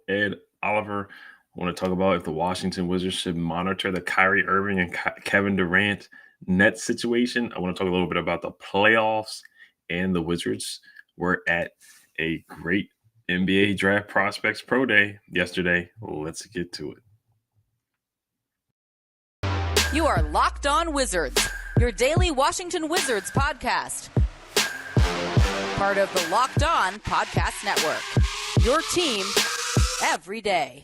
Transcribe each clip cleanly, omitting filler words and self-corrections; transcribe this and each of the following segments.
Ed Oliver. I want to talk about if the Washington Wizards should monitor the Kyrie Irving and Kevin Durant net situation. I want to talk a little bit about the playoffs and the Wizards. We're at a great NBA Draft Prospects Pro Day yesterday. Let's get to it. You are Locked On Wizards, your daily Washington Wizards podcast. Part of the Locked On Podcast Network, your team every day.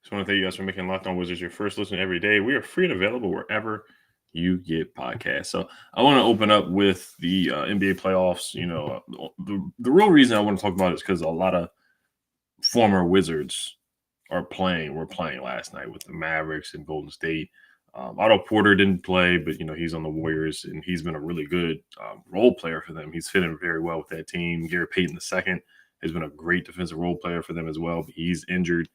Just want to thank you guys for making Locked On Wizards your first listen every day. We are free and available wherever you get podcasts. So I want to open up with the NBA playoffs. You know, the real reason I want to talk about it is because a lot of former Wizards are playing. We're playing last night with the Mavericks and Golden State. Otto Porter didn't play, but, he's on the Warriors, and he's been a really good role player for them. He's fitting very well with that team. Gary Payton II has been a great defensive role player for them as well, but he's injured,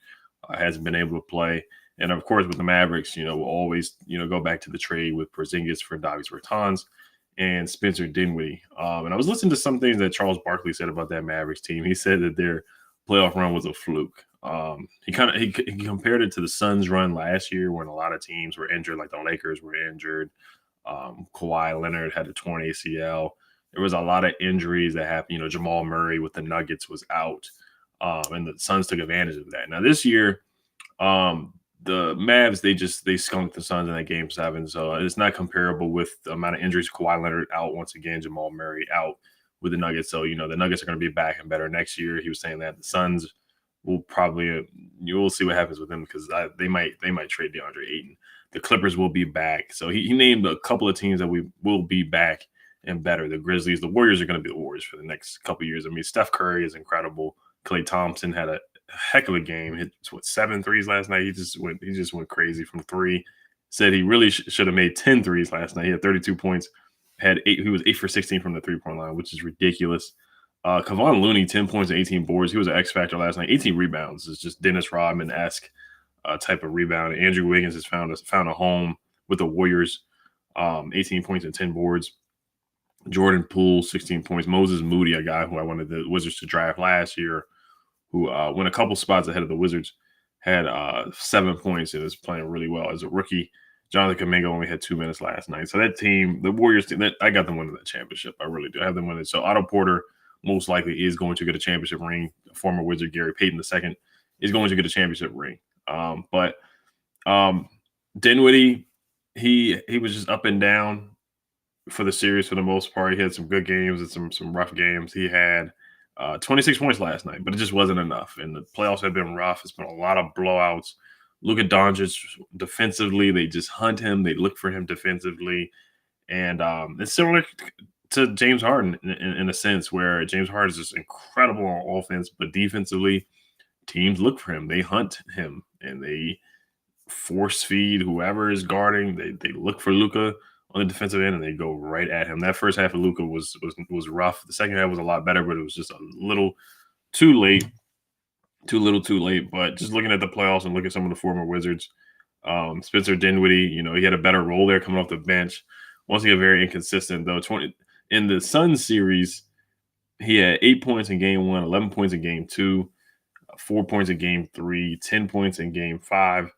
hasn't been able to play. And, of course, with the Mavericks, we'll always, go back to the trade with Porzingis for Davis Bertans and Spencer Dinwiddie. And I was listening to some things that Charles Barkley said about that Mavericks team. He said that their playoff run was a fluke. He compared it to the Suns' run last year when a lot of teams were injured, like the Lakers were injured. Kawhi Leonard had a torn ACL. There was a lot of injuries that happened. Jamal Murray with the Nuggets was out, and the Suns took advantage of that. Now this year, the Mavs, they skunked the Suns in that Game 7, so it's not comparable with the amount of injuries. Kawhi Leonard out once again, Jamal Murray out with the Nuggets. So, the Nuggets are going to be back and better next year. He was saying that the Suns will probably, you'll see what happens with them because they might trade DeAndre Ayton. The Clippers will be back. So he named a couple of teams that we will be back and better. The Grizzlies, the Warriors are going to be the Warriors for the next couple of years. I mean, Steph Curry is incredible. Klay Thompson had a heck of a game. Hit 7 threes last night. He just went crazy from three. Said he really should have made 10 threes last night. He had 32 points. He was 8 for 16 from the 3-point line, which is ridiculous. Kevon Looney, 10 points and 18 boards. He was an X factor last night. 18 rebounds. It's just Dennis Rodman-esque type of rebound. Andrew Wiggins has found a home with the Warriors. 18 points and 10 boards. Jordan Poole, 16 points. Moses Moody, a guy who I wanted the Wizards to draft last year, who went a couple spots ahead of the Wizards, had 7 points and is playing really well as a rookie. Jonathan Kuminga only had 2 minutes last night. So that team, the Warriors team, I got them winning that championship. I really do. I have them winning. So Otto Porter most likely is going to get a championship ring. Former Wizard Gary Payton II is going to get a championship ring. But Dinwiddie, he was just up and down for the series for the most part. He had some good games and some rough games. He had 26 points last night, but it just wasn't enough. And the playoffs have been rough. It's been a lot of blowouts. Luka Doncic defensively, they just hunt him. They look for him defensively. And it's similar to James Harden in a sense where James Harden is just incredible on offense, but defensively, teams look for him. They hunt him, and they force feed whoever is guarding. They look for Luka on the defensive end, and they go right at him. That first half of Luka was rough. The second half was a lot better, but it was just a little too late. Too little, too late. But just looking at the playoffs and looking at some of the former Wizards, Spencer Dinwiddie, he had a better role there coming off the bench. Once again, very inconsistent, though. In the Suns series, he had 8 points in Game 1, 11 points in Game 2, 4 points in Game 3, 10 points in Game 5.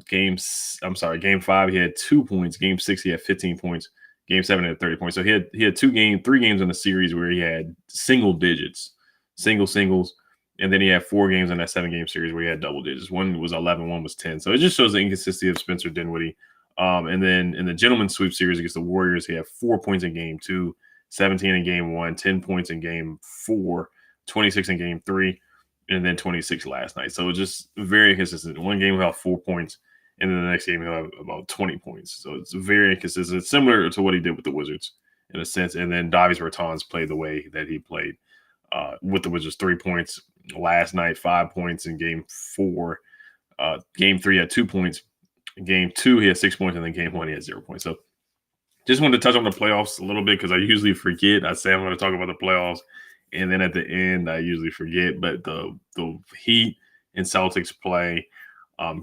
Game 5, he had 2 points. Game 6, he had 15 points. Game 7, he had 30 points. So he had 3 games in the series where he had single digits, singles. And then he had 4 games in that 7-game series where he had double digits. One was 11, one was 10. So it just shows the inconsistency of Spencer Dinwiddie. And then in the Gentleman's Sweep series against the Warriors, he had 4 points in Game 2, 17 in Game 1, 10 points in Game 4, 26 in Game 3, and then 26 last night. So just very inconsistent. One game he'll have 4 points, and then the next game he'll have about 20 points. So it's very inconsistent. It's similar to what he did with the Wizards in a sense. And then Davis Bertans played the way that he played with the Wizards. 3 points last night, 5 points in Game 4. Game 3 had 2 points. Game 2, he had 6 points, and then Game 1, he had 0 points. So just wanted to touch on the playoffs a little bit because I usually forget. I say I'm going to talk about the playoffs, and then at the end, I usually forget. But the Heat and Celtics play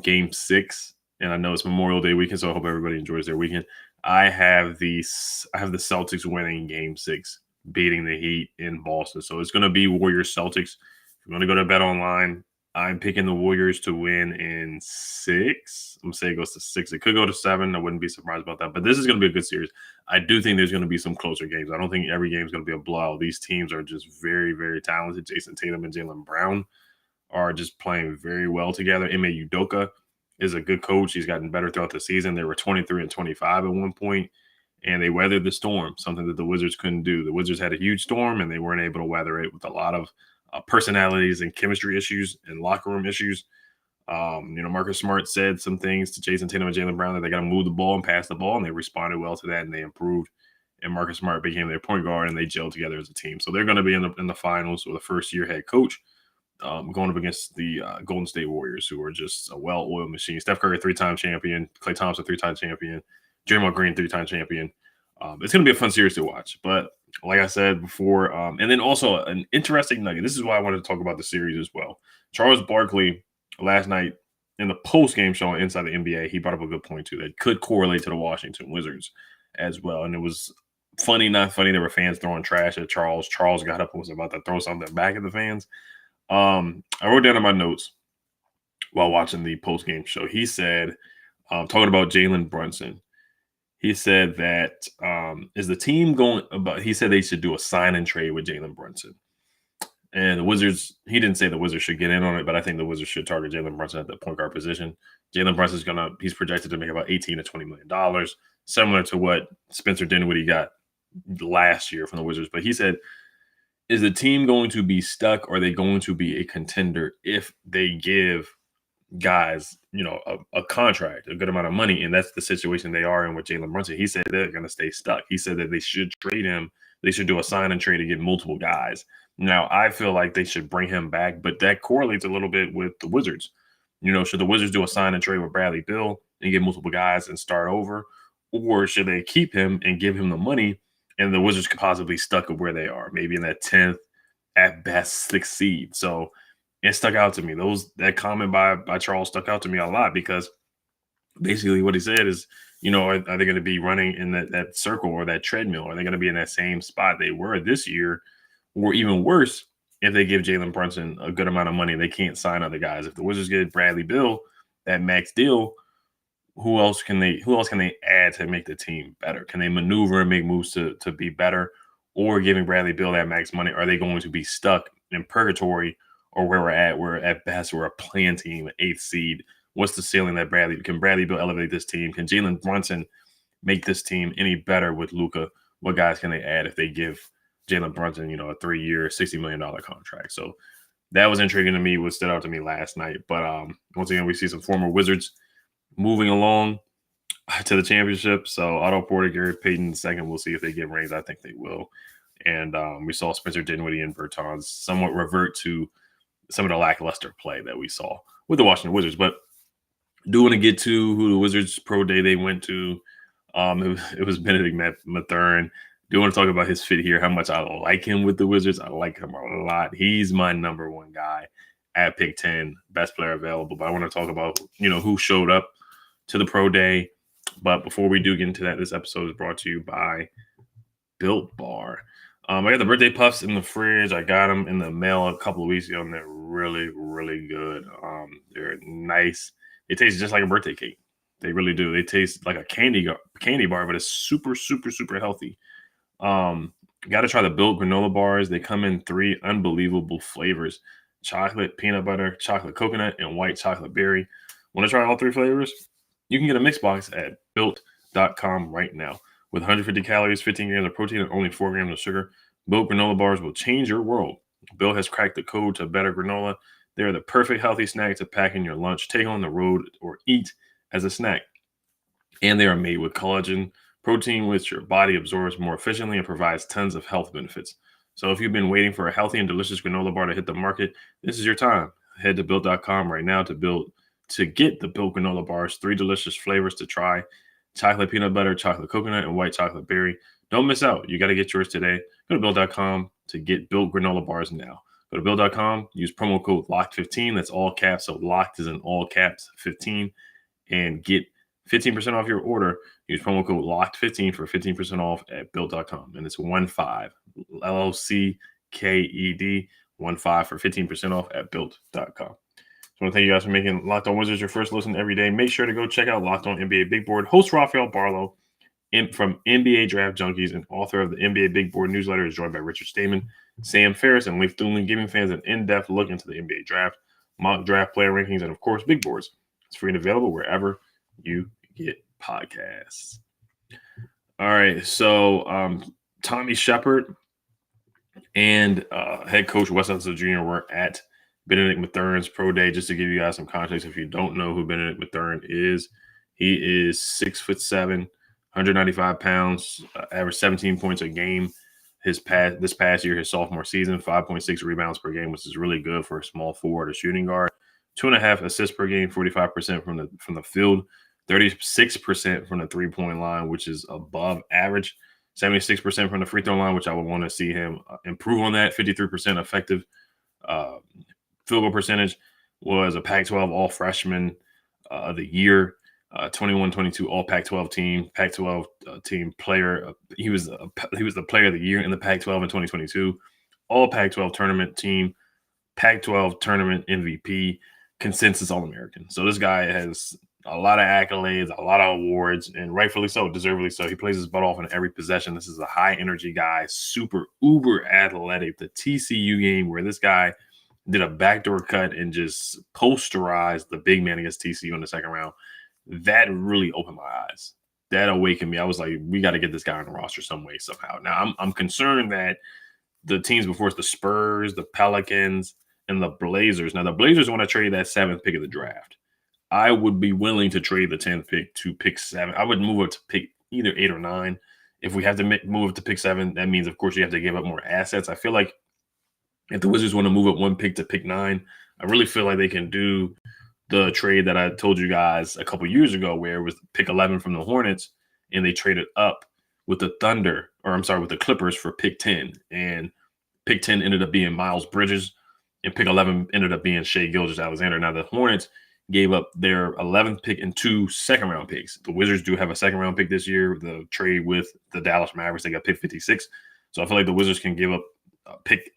Game 6. And I know it's Memorial Day weekend, so I hope everybody enjoys their weekend. I have the Celtics winning Game 6, beating the Heat in Boston. So it's going to be Warriors Celtics. If you want to go to Bet Online, I'm picking the Warriors to win in 6. I'm going to say it goes to 6. It could go to 7. I wouldn't be surprised about that. But this is going to be a good series. I do think there's going to be some closer games. I don't think every game is going to be a blowout. These teams are just very, very talented. Jason Tatum and Jaylen Brown are just playing very well together. Ime Udoka is a good coach. He's gotten better throughout the season. They were 23 and 25 at one point, and they weathered the storm, something that the Wizards couldn't do. The Wizards had a huge storm, and they weren't able to weather it with a lot of personalities and chemistry issues and locker room issues. Marcus Smart said some things to Jason Tatum and Jaylen Brown that they got to move the ball and pass the ball, and they responded well to that, and they improved. And Marcus Smart became their point guard, and they gelled together as a team. So they're going to be in the finals with a first-year head coach going up against the Golden State Warriors, who are just a well-oiled machine. Steph Curry, 3-time champion. Klay Thompson, 3-time champion. Draymond Green, 3-time champion. It's going to be a fun series to watch. But like I said before, and then also an interesting nugget. This is why I wanted to talk about the series as well. Charles Barkley, last night in the post-game show on Inside the NBA, he brought up a good point, too, that could correlate to the Washington Wizards as well. And it was funny, not funny. There were fans throwing trash at Charles. Charles got up and was about to throw something back at the fans. I wrote down in my notes while watching the post-game show. He said, talking about Jalen Brunson, he said that is the team going about, he said they should do a sign and trade with Jalen Brunson. And the Wizards, he didn't say the Wizards should get in on it, but I think the Wizards should target Jalen Brunson at the point guard position. Jalen Brunson's he's projected to make about $18 to $20 million, similar to what Spencer Dinwiddie got last year from the Wizards. But he said, is the team going to be stuck, or are they going to be a contender if they give guys, a contract, a good amount of money? And that's the situation they are in with Jalen Brunson. He said they're going to stay stuck. He said that they should trade him. They should do a sign and trade to get multiple guys. Now, I feel like they should bring him back, but that correlates a little bit with the Wizards. Should the Wizards do a sign and trade with Bradley Beal and get multiple guys and start over? Or should they keep him and give him the money, and the Wizards could possibly stuck up where they are, maybe in that 10th, at best, 6th seed? So it stuck out to me. That comment by Charles stuck out to me a lot, because basically what he said is, are they going to be running in that circle or that treadmill? Are they going to be in that same spot they were this year? Or even worse, if they give Jalen Brunson a good amount of money, they can't sign other guys. If the Wizards get Bradley Beal, that max deal, who else can they add to make the team better? Can they maneuver and make moves to be better? Or giving Bradley Beal that max money, are they going to be stuck in purgatory, or where we're at? We're at best, we're a playing team, 8th seed. What's the ceiling that can Bradley Beal elevate this team? Can Jalen Brunson make this team any better with Luka? What guys can they add if they give Jalen Brunson, a 3-year, $60 million contract? So that was intriguing to me, what stood out to me last night. But once again, we see some former Wizards moving along to the championship. So Otto Porter, Gary Payton II, we'll see if they get rings. I think they will. And we saw Spencer Dinwiddie and Bertans somewhat revert to some of the lackluster play that we saw with the Washington Wizards. But do want to get to who the Wizards pro day they went to. It was Bennedict Mathurin. Do want to talk about his fit here, how much I like him with the Wizards. I like him a lot. He's my number one guy at pick 10, best player available. But I want to talk about, who showed up to the pro day. But before we do get into that, this episode is brought to you by Built Bar. I got the birthday puffs in the fridge. I got them in the mail a couple of weeks ago, and they're really, really good. They're nice. It tastes just like a birthday cake. They really do. They taste like a candy bar, but it's super, super, super healthy. Got to try the Built granola bars. They come in 3 unbelievable flavors: chocolate, peanut butter, chocolate coconut, and white chocolate berry. Want to try all 3 flavors? You can get a mix box at built.com right now. With 150 calories, 15 grams of protein, and only 4 grams of sugar, Built granola bars will change your world. Built has cracked the code to better granola. They're the perfect healthy snack to pack in your lunch, take on the road, or eat as a snack. And they are made with collagen protein, which your body absorbs more efficiently and provides tons of health benefits. So if you've been waiting for a healthy and delicious granola bar to hit the market, this is your time. Head to built.com right now to get the Built granola bars. 3 delicious flavors to try: chocolate peanut butter, chocolate coconut, and white chocolate berry. Don't miss out. You got to get yours today. Go to built.com to get Built granola bars now. Go to build.com, use promo code LOCKED15. That's all caps. So locked is in all caps 15 and get 15% off your order. Use promo code LOCKED15 for 15% off at build.com. And it's 15 LLCKED 15 for 15% off at build.com. So I want to thank you guys for making Locked On Wizards your first listen every day. Make sure to go check out Locked On NBA Big Board. Host Rafael Barlow from NBA Draft Junkies and author of the NBA Big Board newsletter is joined by Richard Stamen, Sam Ferris, and Leif Thulin, giving fans an in-depth look into the NBA draft, mock draft player rankings, and, of course, big boards. It's free and available wherever you get podcasts. All right, so Tommy Sheppard and head coach Wes Unseld Jr. were at Bennedict Mathurin's pro day. Just to give you guys some context, if you don't know who Bennedict Mathurin is, he is 6'7", 195 pounds, averaged 17 points a game this past year, his sophomore season, 5.6 rebounds per game, which is really good for a small forward or shooting guard. 2.5 assists per game, 45% from the field, 36% from the three-point line, which is above average, 76% from the free throw line, which I would want to see him improve on that. 53% effective field goal percentage, was a Pac-12 All-Freshman of the Year, 21-22 All Pac-12 team, Pac-12 team player. He was the Player of the Year in the Pac-12 in 2022, All Pac-12 tournament team, Pac-12 tournament MVP, consensus All-American. So this guy has a lot of accolades, a lot of awards, and rightfully so, deservedly so. He plays his butt off in every possession. This is a high-energy guy, super uber athletic. The TCU game where this guy did a backdoor cut and just posterized the big man against TCU in the second round. That really opened my eyes. That awakened me. I was like, we got to get this guy on the roster some way, somehow. Now, I'm concerned that the teams before us, the Spurs, the Pelicans, and the Blazers. Now, the Blazers want to trade that 7th pick of the draft. I would be willing to trade the 10th pick to pick 7. I would move it to pick either 8 or 9. If we have to move it to pick 7, that means, of course, you have to give up more assets. I feel like if the Wizards want to move up 1 pick to pick 9, I really feel like they can do the trade that I told you guys a couple years ago, where it was pick 11 from the Hornets, and they traded up with the with the Clippers for pick 10. And pick 10 ended up being Miles Bridges, and pick 11 ended up being Shai Gilgeous-Alexander. Now, the Hornets gave up their 11th pick and 2 second-round picks. The Wizards do have a second-round pick this year. The trade with the Dallas Mavericks, they got pick 56. So I feel like the Wizards can give up pick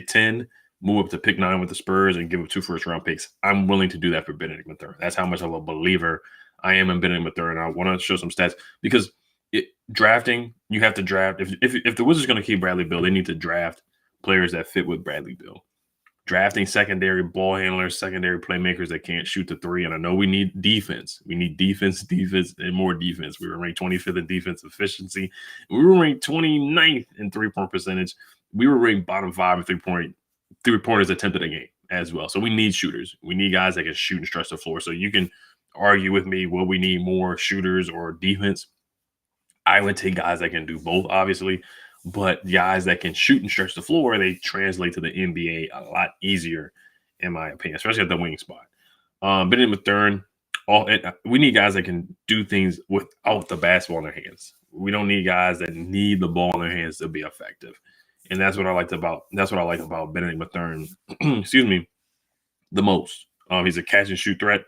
10, move up to pick 9 with the Spurs, and give up 2 first-round picks. I'm willing to do that for Bennedict Mathurin. That's how much of a believer I am in Bennedict Mathurin. I want to show some stats because drafting, you have to draft. If the Wizards are going to keep Bradley Beal, they need to draft players that fit with Bradley Beal. Drafting secondary ball handlers, secondary playmakers that can't shoot the 3. And I know we need defense. We need defense, and more defense. We were ranked 25th in defense efficiency. We were ranked 29th in three-point percentage. We were ranked bottom 5 in three-pointers attempted a game as well. So we need shooters. We need guys that can shoot and stretch the floor. So you can argue with me, will we need more shooters or defense? I would take guys that can do both, obviously. But guys that can shoot and stretch the floor, they translate to the NBA a lot easier, in my opinion, especially at the wing spot. Bennedict Mathurin, we need guys that can do things without the basketball in their hands. We don't need guys that need the ball in their hands to be effective. And that's what I like about Bennedict Mathurin, excuse me, the most. He's a catch and shoot threat.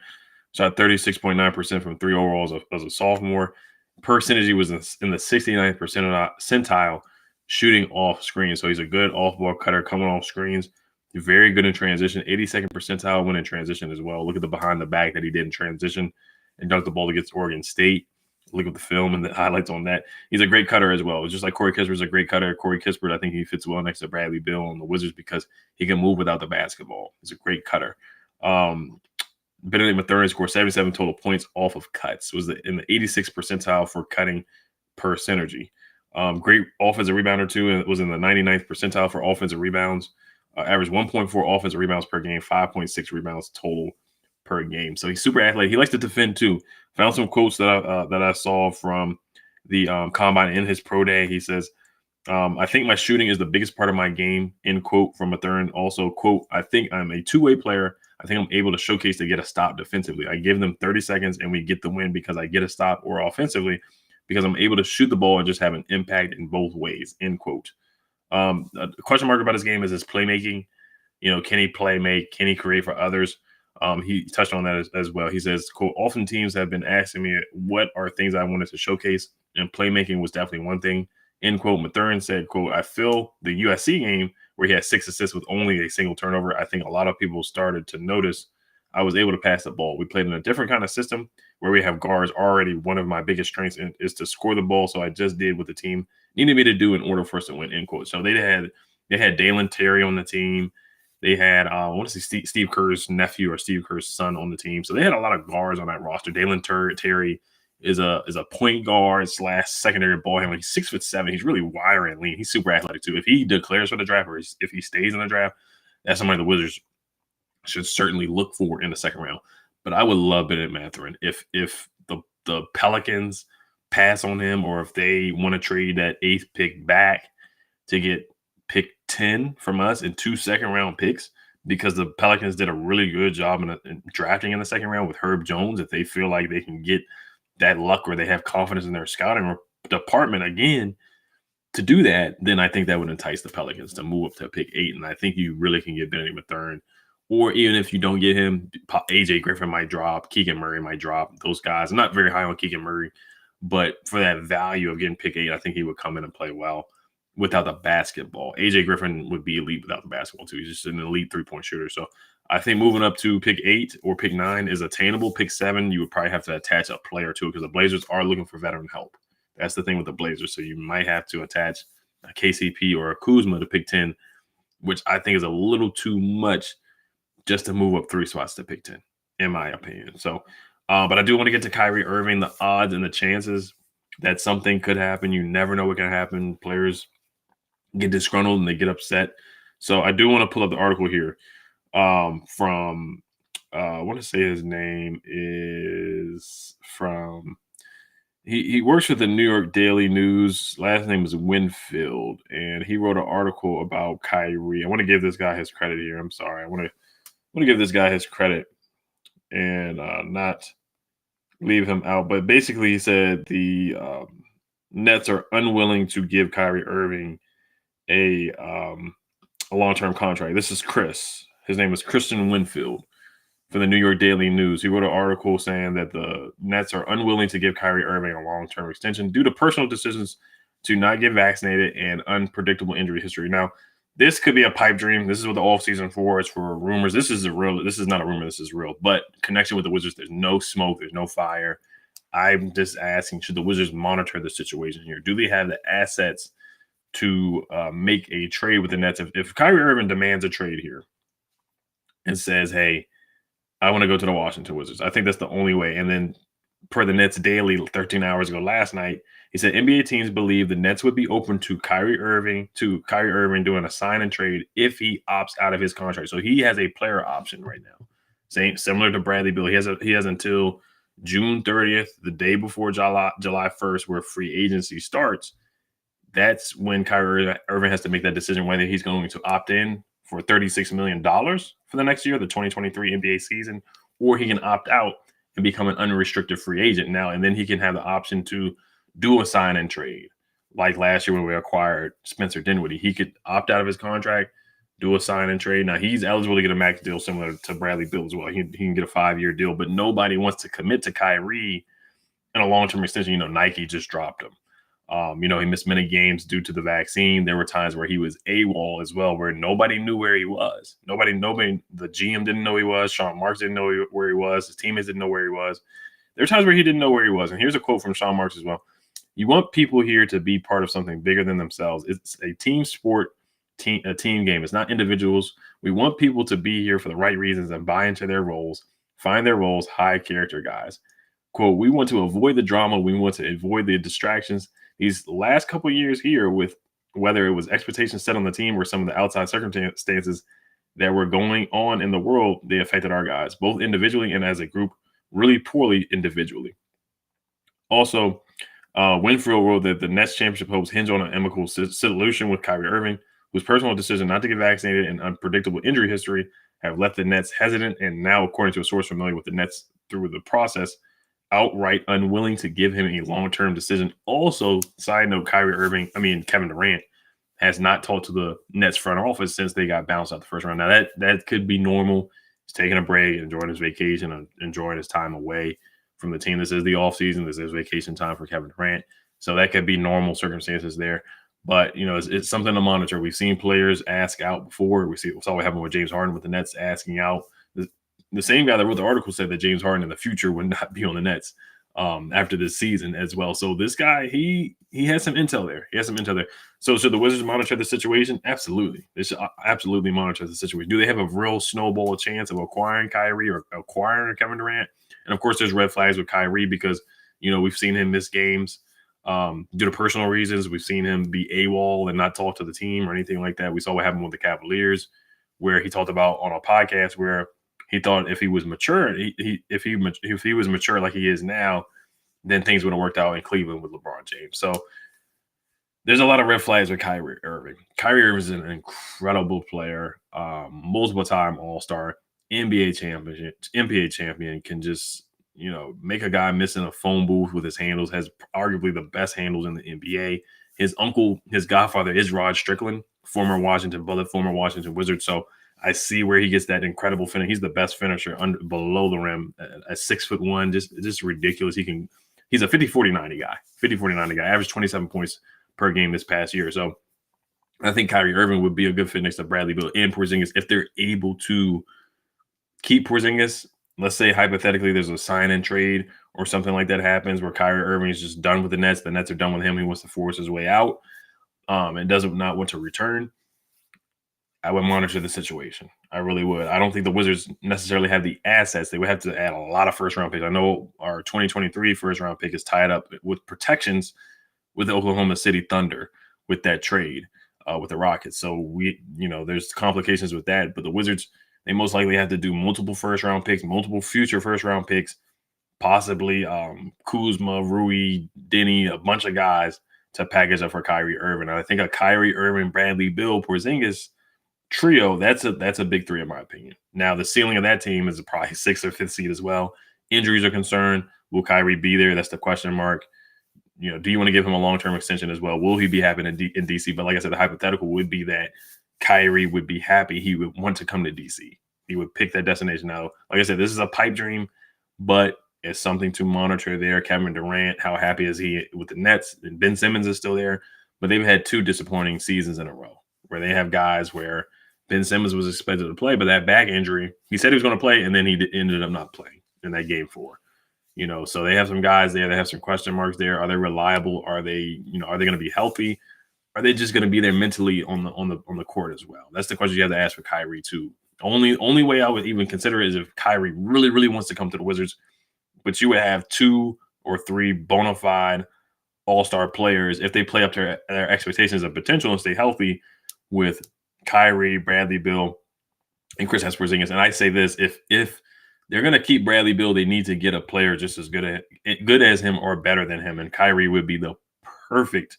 Shot 36.9% from 3 overall as a sophomore. Percentage, he was in the 69th percentile shooting off screens. So he's a good off-ball cutter coming off screens. Very good in transition. 82nd percentile when in transition as well. Look at the behind the back that he did in transition and dunked the ball against Oregon State. Look at the film and the highlights on that. He's a great cutter as well. It's just like Corey Kispert's a great cutter. Corey Kispert, I think he fits well next to Bradley Beal on the Wizards because he can move without the basketball. He's a great cutter. Bennedict Mathurin scored 77 total points off of cuts. Was in the 86th percentile for cutting per synergy. Great offensive rebounder too, and it was in the 99th percentile for offensive rebounds. Averaged 1.4 offensive rebounds per game, 5.6 rebounds total per game. So he's super athletic. He likes to defend too. Found some quotes that I saw from the combine in his pro day. He says, I think my shooting is the biggest part of my game, end quote, from Mathurin. Also, quote, I think I'm a two-way player. I think I'm able to showcase to get a stop defensively. I give them 30 seconds and we get the win because I get a stop, or offensively because I'm able to shoot the ball and just have an impact in both ways, end quote. A question mark about his game is his playmaking. Can he play make? Can he create for others? He touched on that as well. He says, quote, often teams have been asking me what are things I wanted to showcase, and playmaking was definitely one thing, end quote. Mathurin said, quote, I feel the USC game where he had 6 assists with only a single turnover, I think a lot of people started to notice I was able to pass the ball. We played in a different kind of system where we have guards already. One of my biggest strengths is to score the ball, so I just did what the team needed me to do in order for us to win, end quote. So they had Dalen Terry on the team. They had, I want to say Steve Kerr's nephew or Steve Kerr's son on the team. So they had a lot of guards on that roster. Dalen Terry is a point guard / secondary ball handler. He's 6'7". He's really wiry and lean. He's super athletic too. If he declares for the draft or if he stays in the draft, that's somebody the Wizards should certainly look for in the second round. But I would love Bennedict Mathurin if the Pelicans pass on him, or if they want to trade that 8th pick back to get pick 10 from us and 2 second-round picks, because the Pelicans did a really good job in drafting in the second round with Herb Jones. If they feel like they can get that luck, or they have confidence in their scouting department again to do that, then I think that would entice the Pelicans to move up to pick 8. And I think you really can get Bennedict Mathurin. Or even if you don't get him, AJ Griffin might drop, Keegan Murray might drop. Those guys, I'm not very high on Keegan Murray, but for that value of getting pick 8, I think he would come in and play well without the basketball. AJ Griffin would be elite without the basketball too. He's just an elite 3-point shooter. So I think moving up to pick 8 or pick 9 is attainable. Pick 7, you would probably have to attach a player to it, because the Blazers are looking for veteran help. That's the thing with the Blazers. So you might have to attach a KCP or a Kuzma to pick 10, which I think is a little too much just to move up 3 spots to pick 10, in my opinion. So, but I do want to get to Kyrie Irving, the odds and the chances that something could happen. You never know what can happen. Players get disgruntled and they get upset. So I do want to pull up the article here from, I want to say his name is from, he works with the New York Daily News. Last name is Winfield, and he wrote an article about Kyrie. I want to give this guy his credit here. I'm sorry. I want to give this guy his credit and not leave him out. But basically, he said the Nets are unwilling to give Kyrie Irving a long-term contract. This is Chris. His name is Christian Winfield for the New York Daily News. He wrote an article saying that the Nets are unwilling to give Kyrie Irving a long-term extension due to personal decisions to not get vaccinated and unpredictable injury history. Now, this could be a pipe dream. This is what the offseason for. It's for rumors. This is not a rumor. This is real. But connection with the Wizards, there's no smoke. There's no fire. I'm just asking, should the Wizards monitor the situation here? Do they have the assets to make a trade with the Nets? If Kyrie Irving demands a trade here and says, hey, I want to go to the Washington Wizards, I think that's the only way. And then per the Nets Daily 13 hours ago last night, he said NBA teams believe the Nets would be open to Kyrie Irving doing a sign and trade if he opts out of his contract. So he has a player option right now. Similar to Bradley Beal. He has until June 30th, the day before July 1st, where free agency starts. That's when Kyrie Irving has to make that decision whether he's going to opt in for $36 million for the next year, the 2023 NBA season, or he can opt out and become an unrestricted free agent now. And then he can have the option to do a sign and trade. Like last year when we acquired Spencer Dinwiddie, he could opt out of his contract, do a sign and trade. Now he's eligible to get a max deal similar to Bradley Beal as well. He can get a 5-year deal, but nobody wants to commit to Kyrie in a long-term extension. Nike just dropped him. He missed many games due to the vaccine. There were times where he was AWOL as well, where nobody knew where he was. Nobody, the GM didn't know he was. Sean Marks didn't know where he was. His teammates didn't know where he was. There were times where he didn't know where he was. And here's a quote from Sean Marks as well. You want people here to be part of something bigger than themselves. It's a team sport, a team game. It's not individuals. We want people to be here for the right reasons and buy into their roles, find their roles, high character guys. Quote, we want to avoid the drama. We want to avoid the distractions. These last couple of years here, with whether it was expectations set on the team or some of the outside circumstances that were going on in the world, they affected our guys, both individually and as a group, really poorly individually. Also, Winfield wrote that the Nets championship hopes hinge on an amicable solution with Kyrie Irving, whose personal decision not to get vaccinated and unpredictable injury history have left the Nets hesitant and now, according to a source familiar with the Nets through the process, outright unwilling to give him a long-term decision. Also, side note, Kevin Durant has not talked to the Nets front office since they got bounced out the first round. Now that could be normal. He's taking a break, enjoying his vacation, and enjoying his time away from the team. This is the offseason. This is vacation time for Kevin Durant. So that could be normal circumstances there. But, it's something to monitor. We've seen players ask out before. We saw what happened with James Harden with the Nets asking out. The same guy that wrote the article said that James Harden in the future would not be on the Nets after this season as well. So this guy, he has some intel there. So should the Wizards monitor the situation? Absolutely. They should absolutely monitor the situation. Do they have a real snowball chance of acquiring Kyrie or acquiring Kevin Durant? And, of course, there's red flags with Kyrie because, we've seen him miss games due to personal reasons. We've seen him be AWOL and not talk to the team or anything like that. We saw what happened with the Cavaliers, where he talked about on a podcast where he thought if he was mature, if he was mature like he is now, then things would have worked out in Cleveland with LeBron James. So there's a lot of red flags with Kyrie Irving. Kyrie Irving is an incredible player, multiple-time All-Star, NBA champion, can just make a guy miss in a phone booth with his handles, has arguably the best handles in the NBA. His uncle, his godfather is Rod Strickland, former Washington Bullet, former Washington Wizard. So I see where he gets that incredible finish. He's the best finisher below the rim at 6'1", just ridiculous. He's a 50-40-90 guy. 50-40-90 guy, averaged 27 points per game this past year. So I think Kyrie Irving would be a good fit next to Bradley Beal and Porzingis if they're able to keep Porzingis. Let's say hypothetically there's a sign and trade or something like that happens where Kyrie Irving is just done with the Nets. The Nets are done with him. He wants to force his way out and doesn't not want to return. I would monitor the situation. I really would. I don't think the Wizards necessarily have the assets. They would have to add a lot of first-round picks. I know our 2023 first-round pick is tied up with protections with the Oklahoma City Thunder with that trade with the Rockets. So there's complications with that. But the Wizards, they most likely have to do multiple first-round picks, multiple future first-round picks, possibly Kuzma, Rui, Denny, a bunch of guys to package up for Kyrie Irving. And I think a Kyrie Irving, Bradley Beal, Porzingis trio, that's a big three in my opinion. Now the ceiling of that team is probably 6th or 5th seed as well. Injuries are concerned. Will Kyrie be there? That's the question mark. Do you want to give him a long-term extension as well? Will he be happy in DC? But like I said, the hypothetical would be that Kyrie would be happy. He would want to come to DC. He would pick that destination. Now, like I said, this is a pipe dream, but it's something to monitor there. Kevin Durant, how happy is he with the Nets? And Ben Simmons is still there, but they've had 2 disappointing seasons in a row where they have guys where Ben Simmons was expected to play, but that back injury, he said he was going to play, and then he ended up not playing in that game 4. So they have some guys there. They have some question marks there. Are they reliable? Are they going to be healthy? Are they just going to be there mentally on the court as well? That's the question you have to ask for Kyrie too. Only way I would even consider it is if Kyrie really, really wants to come to the Wizards, but you would have 2 or 3 bona fide all-star players if they play up to their expectations of potential and stay healthy with Kyrie, Bradley Beal, and Kristaps Porzingis. And I say this, if they're going to keep Bradley Beal, they need to get a player just as good as him or better than him. And Kyrie would be the perfect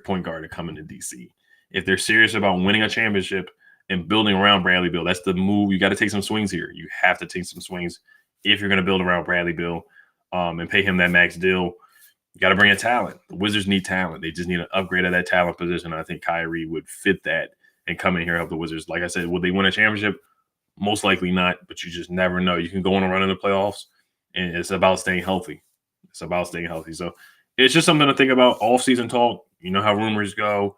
point guard to come into DC. If they're serious about winning a championship and building around Bradley Beal, that's the move. You got to take some swings here. You have to take some swings if you're going to build around Bradley Beal and pay him that max deal. You got to bring in talent. The Wizards need talent. They just need an upgrade of that talent position. I think Kyrie would fit that and come in here and help the Wizards. Like I said, will they win a championship? Most likely not, but you just never know. You can go on a run in the playoffs, and it's about staying healthy. So it's just something to think about. Off-season talk, you know how rumors go,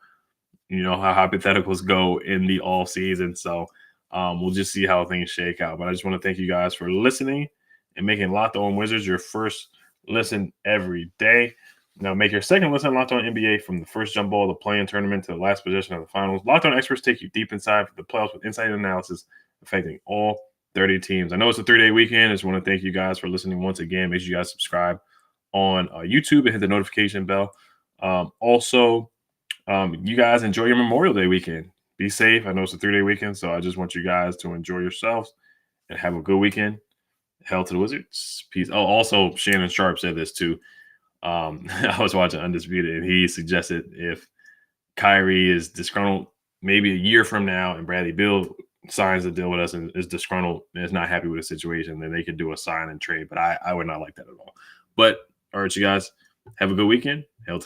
you know how hypotheticals go in the off-season. So we'll just see how things shake out. But I just want to thank you guys for listening and making Locked On Wizards your first listen every day. Now make your second listen Locked On NBA from the first jump ball of the play-in tournament to the last possession of the finals. Locked On experts take you deep inside the playoffs with insight and analysis affecting all 30 teams. I know it's a 3-day weekend. I just want to thank you guys for listening once again. Make sure you guys subscribe on YouTube and hit the notification bell. Also, you guys enjoy your Memorial Day weekend. Be safe. I know it's a 3-day weekend, so I just want you guys to enjoy yourselves and have a good weekend. Hell to the Wizards. Peace. Oh, also, Shannon Sharp said this too. I was watching Undisputed, and he suggested if Kyrie is disgruntled maybe a year from now and Bradley Beal signs a deal with us and is disgruntled and is not happy with the situation, then they could do a sign and trade. But I would not like that at all. But all right, you guys, have a good weekend. Hell to